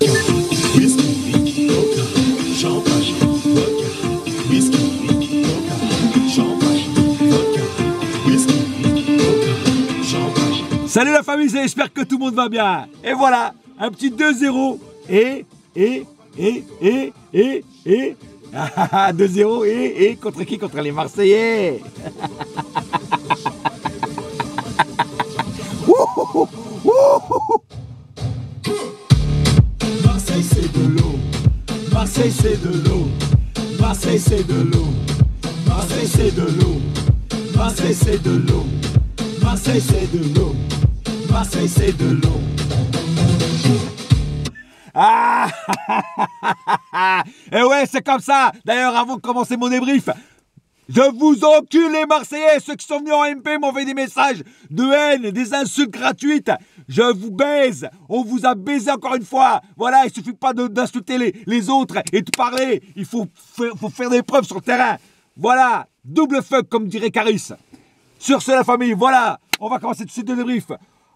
Whisky, coca, champagne, vodka. Whisky, coca, champagne, vodka. Whisky, coca, champagne. Salut la famille, j'espère que tout le monde va bien. Et voilà, un petit 2-0. Et 2-0 et contre qui? Contre les Marseillais. Marseille c'est de l'eau, Marseille c'est de l'eau, Marseille c'est de l'eau, Marseille c'est de l'eau, Marseille c'est de l'eau, Marseille c'est de l'eau, Marseille c'est de l'eau. Ah et ouais, c'est comme ça. D'ailleurs, avant de commencer mon débrief, je vous encule les Marseillais. Ceux qui sont venus en MP m'envoient des messages de haine, des insultes gratuites. Je vous baise. On vous a baisé encore une fois. Voilà, il suffit pas d'insulter les autres et de parler. Il faut faire des preuves sur le terrain. Voilà, double fuck comme dirait Caris. Sur ce, la famille, voilà. On va commencer tout de suite le débrief.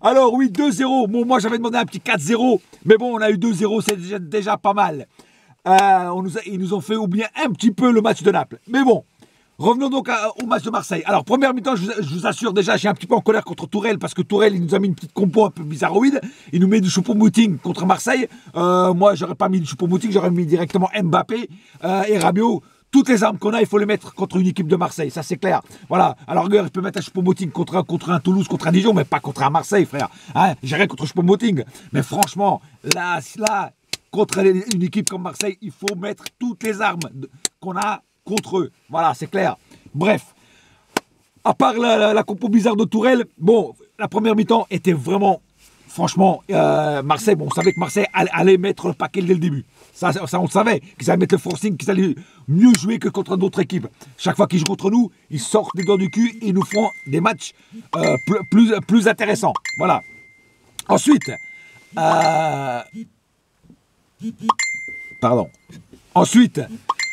Alors oui, 2-0. Bon, moi j'avais demandé un petit 4-0. Mais bon, on a eu 2-0, c'est déjà pas mal. Ils nous ont fait oublier un petit peu le match de Naples. Mais bon, revenons donc au match de Marseille. Alors, première mi-temps, je vous assure déjà, je suis un petit peu en colère contre Tourelle parce que Tourelle, il nous a mis une petite compo un peu bizarroïde. Il nous met du Choupo-Moting contre Marseille. Moi, j'aurais pas mis du Choupo-Moting, j'aurais mis directement Mbappé et Rabiot. Toutes les armes qu'on a, il faut les mettre contre une équipe de Marseille, ça c'est clair. Voilà, alors il peut mettre un Choupo-Moting contre un Toulouse, contre un Dijon, mais pas contre un Marseille, frère. Hein, j'ai rien contre Choupo-Moting. Mais franchement, là, contre une équipe comme Marseille, il faut mettre toutes les armes qu'on a contre eux. Voilà, c'est clair. Bref, à part la compo bizarre de Tourelle, bon, la première mi-temps était vraiment, franchement, Marseille, bon, on savait que Marseille allait mettre le paquet dès le début. Ça on le savait, qu'ils allaient mettre le forcing, qu'ils allaient mieux jouer que contre d'autres équipes. Chaque fois qu'ils jouent contre nous, ils sortent les doigts du cul et ils nous font des matchs plus intéressants. Voilà. Ensuite, pardon. Ensuite,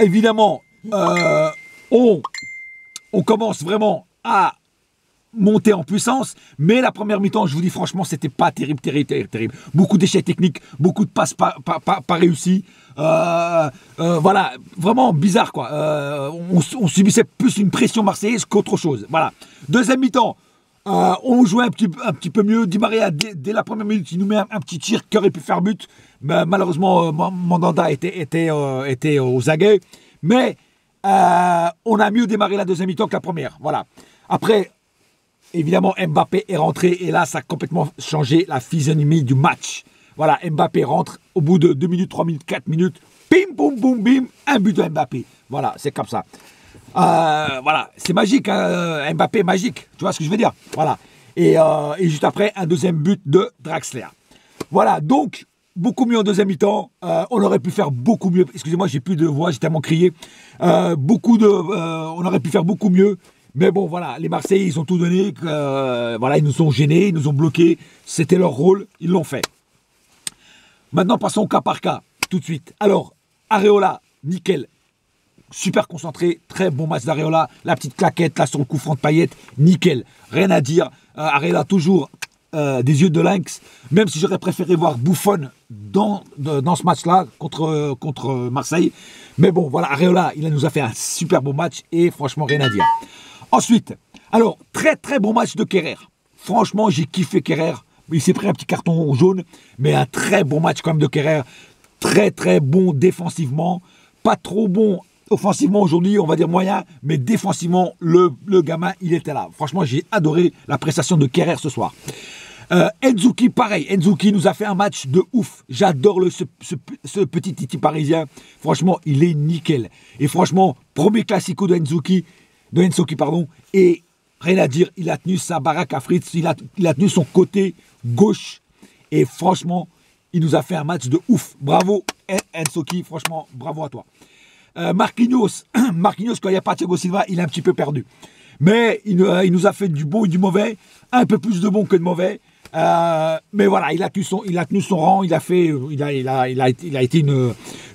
évidemment, on commence vraiment à monter en puissance, mais la première mi-temps, je vous dis franchement, c'était pas terrible. Beaucoup d'échecs techniques, beaucoup de passes pas réussies. Voilà, vraiment bizarre quoi. On subissait plus une pression marseillaise qu'autre chose. Voilà. Deuxième mi-temps, on jouait un petit peu mieux. Di Maria, dès la première minute, il nous met un petit tir qui aurait pu faire but. Mais malheureusement, Mandanda était aux aguets. Mais on a mieux démarré la deuxième mi-temps que la première. Voilà. Après, évidemment, Mbappé est rentré et là, ça a complètement changé la physionomie du match. Voilà, Mbappé rentre au bout de 2 minutes, 3 minutes, 4 minutes. Bim, boum, boum, bim, un but de Mbappé. Voilà, c'est comme ça. Voilà, c'est magique, hein, Mbappé magique. Tu vois ce que je veux dire? Voilà. Et juste après, un deuxième but de Draxler. Voilà, donc, beaucoup mieux en deuxième mi-temps. On aurait pu faire beaucoup mieux. Excusez-moi, j'ai plus de voix, j'ai tellement crié. On aurait pu faire beaucoup mieux. Mais bon, voilà, les Marseillais, ils ont tout donné. Voilà, ils nous ont gênés, ils nous ont bloqués. C'était leur rôle, ils l'ont fait. Maintenant, passons au cas par cas, tout de suite. Alors, Areola, nickel. Super concentré, très bon match d'Areola. La petite claquette, là, sur le coup franc de Payet, nickel. Rien à dire. Areola, toujours des yeux de lynx. Même si j'aurais préféré voir Buffon dans ce match-là, contre Marseille. Mais bon, voilà, Areola, il nous a fait un super beau match et franchement, rien à dire. Ensuite, alors, très très bon match de Kerrer. Franchement, j'ai kiffé Kerrer. Il s'est pris un petit carton jaune, mais un très bon match quand même de Kerrer. Très très bon défensivement. Pas trop bon offensivement aujourd'hui, on va dire moyen, mais défensivement, le gamin, il était là. Franchement, j'ai adoré la prestation de Kerrer ce soir. Ndouki, pareil. Ndouki nous a fait un match de ouf. J'adore ce petit Titi parisien. Franchement, il est nickel. Et franchement, premier classico de Ndouki, pardon, et rien à dire, il a tenu sa baraque à Fritz, il a tenu son côté gauche, et franchement, il nous a fait un match de ouf. Bravo, Ndouki, franchement, bravo à toi. Marquinhos, quand il n'y a pas Thiago Silva, il est un petit peu perdu. Mais il nous a fait du bon et du mauvais, un peu plus de bon que de mauvais. Mais voilà, il a tenu son rang, il a été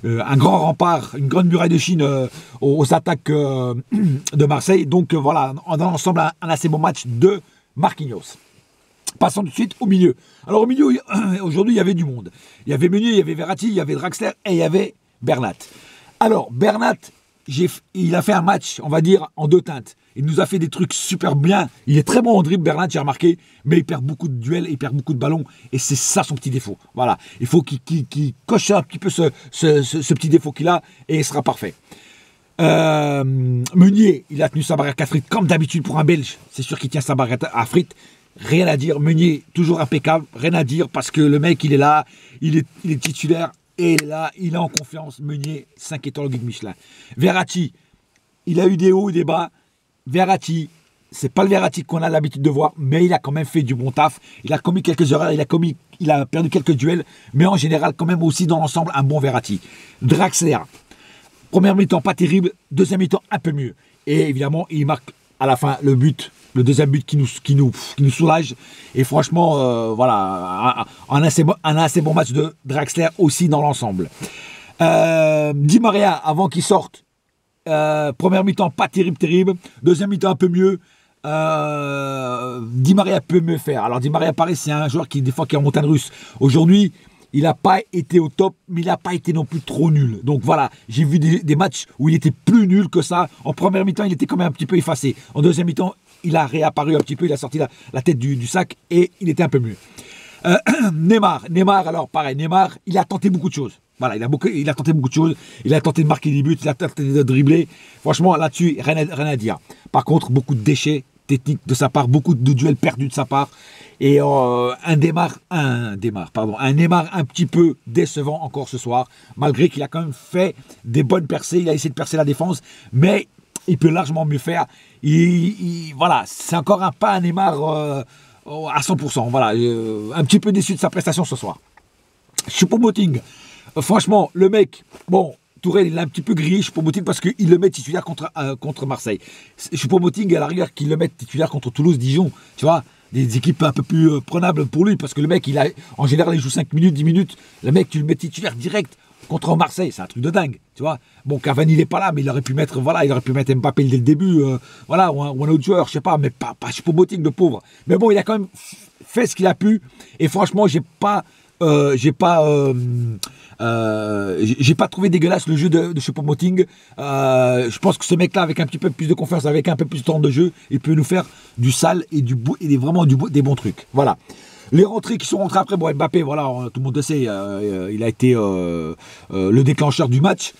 un grand rempart, une grande muraille de Chine aux attaques de Marseille. Donc voilà, dans l'ensemble, un assez bon match de Marquinhos. Passons tout de suite au milieu. Alors au milieu, aujourd'hui, il y avait du monde. Il y avait Meunier, il y avait Verratti, il y avait Draxler et il y avait Bernat. Alors, Bernat, il a fait un match, on va dire, en deux teintes. Il nous a fait des trucs super bien. Il est très bon en dribble, Bernat, j'ai remarqué, mais il perd beaucoup de duels, il perd beaucoup de ballons, et c'est ça son petit défaut. Voilà, il faut qu'il coche un petit peu ce petit défaut qu'il a, et il sera parfait. Meunier, il a tenu sa barrière à frites, comme d'habitude pour un Belge. C'est sûr qu'il tient sa barrière à frites. Rien à dire. Meunier, toujours impeccable. Rien à dire parce que le mec, il est là, il est titulaire, et là, il est en confiance. Meunier, 5 étoiles au guide Michelin. Verratti, il a eu des hauts et des bas. Verratti, c'est pas le Verratti qu'on a l'habitude de voir, mais il a quand même fait du bon taf. Il a commis quelques erreurs, il a perdu quelques duels, mais en général, quand même aussi dans l'ensemble, un bon Verratti. Draxler, première mi-temps pas terrible, deuxième mi-temps un peu mieux. Et évidemment, il marque à la fin le deuxième but qui nous soulage. Et franchement, voilà, un assez bon match de Draxler aussi dans l'ensemble. Di Maria, avant qu'il sorte, première mi-temps pas terrible, deuxième mi-temps un peu mieux. Di Maria peut mieux faire. Alors Di Maria, pareil, c'est un joueur qui des fois qui est en montagne russe. Aujourd'hui, il n'a pas été au top, mais il n'a pas été non plus trop nul. Donc voilà, j'ai vu des matchs où il était plus nul que ça. En première mi-temps, il était quand même un petit peu effacé. En deuxième mi-temps, il a réapparu un petit peu, il a sorti la tête du sac et il était un peu mieux. Neymar, alors pareil, Neymar, il a tenté beaucoup de choses. Voilà, il a tenté beaucoup de choses. Il a tenté de marquer des buts, il a tenté de dribbler. Franchement, là-dessus, rien à dire. Par contre, beaucoup de déchets techniques de sa part, beaucoup de duels perdus de sa part. Et un Neymar un petit peu décevant encore ce soir, malgré qu'il a quand même fait des bonnes percées. Il a essayé de percer la défense, mais il peut largement mieux faire. Voilà, c'est encore pas un Neymar à 100%. Voilà, un petit peu déçu de sa prestation ce soir. Choupo-Moting, franchement, le mec, bon, Tourelle, il l'a un petit peu grillé, Choupo-Moting, parce qu'il le met titulaire contre Marseille. Choupo-Moting, à la rigueur, qu'il le mette titulaire contre Toulouse, Dijon, tu vois, des équipes un peu plus prenables pour lui, parce que le mec, en général, il joue 5 minutes, 10 minutes. Le mec, tu le mets titulaire direct contre Marseille, c'est un truc de dingue, tu vois. Bon, Cavani, il n'est pas là, mais il aurait pu mettre Mbappé dès le début, voilà, ou un autre joueur, je sais pas, mais pas Choupo-Moting, le pauvre. Mais bon, il a quand même fait ce qu'il a pu, et franchement, j'ai pas trouvé dégueulasse le jeu de Choupo-Moting. Je pense que ce mec-là, avec un petit peu plus de confiance, avec un peu plus de temps de jeu, il peut nous faire du sale et vraiment des bons trucs. Voilà. Les rentrées qui sont rentrées après, bon, Mbappé, voilà, tout le monde le sait, il a été le déclencheur du match.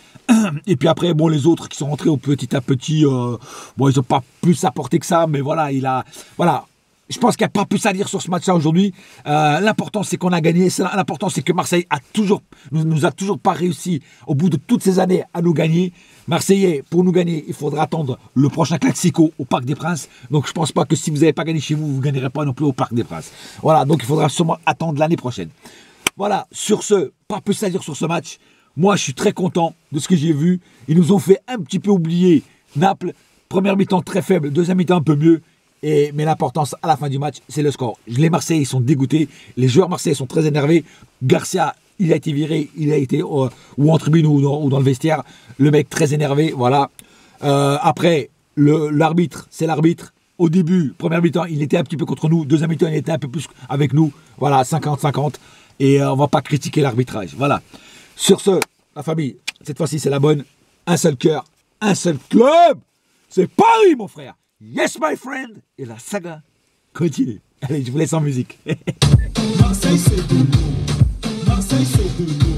Et puis après, bon, les autres qui sont rentrés petit à petit, bon, ils n'ont pas plus apporté que ça, mais voilà, voilà. Je pense qu'il n'y a pas plus à dire sur ce match-là aujourd'hui. L'important, c'est qu'on a gagné. L'important, c'est que Marseille nous a toujours pas réussi, au bout de toutes ces années, à nous gagner. Marseillais, pour nous gagner, il faudra attendre le prochain Classico au Parc des Princes. Donc, je ne pense pas que si vous n'avez pas gagné chez vous, vous ne gagnerez pas non plus au Parc des Princes. Voilà, donc il faudra sûrement attendre l'année prochaine. Voilà, sur ce, pas plus à dire sur ce match. Moi, je suis très content de ce que j'ai vu. Ils nous ont fait un petit peu oublier Naples. Première mi-temps très faible, deuxième mi-temps un peu mieux. Mais l'importance à la fin du match, c'est le score. Les Marseillais sont dégoûtés, les joueurs marseillais sont très énervés. Garcia, il a été viré, il a été ou en tribune ou dans le vestiaire. Le mec très énervé, voilà. Après, l'arbitre, c'est l'arbitre. Au début, première mi-temps, il était un petit peu contre nous. Deuxième mi-temps, il était un peu plus avec nous. Voilà, 50-50. Et on ne va pas critiquer l'arbitrage. Voilà. Sur ce, la famille, cette fois-ci, c'est la bonne. Un seul cœur, un seul club. C'est Paris, mon frère. Yes, my friend! Et la saga continue. Allez, je vous laisse en musique. Marseille, c'est de l'eau. Marseille, c'est de l'eau.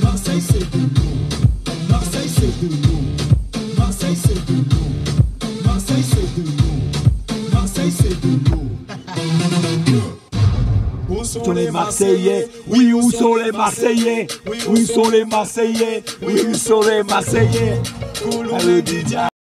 Marseille, c'est de l'eau. Marseille, c'est de l'eau. Marseille, c'est de l'eau. Marseille, c'est de l'eau. Marseille, c'est de l'eau. Où sont les Marseillais? Oui, où sont les Marseillais? Où sont les Marseillais? Oui, où sont les Marseillais? Où le Didier?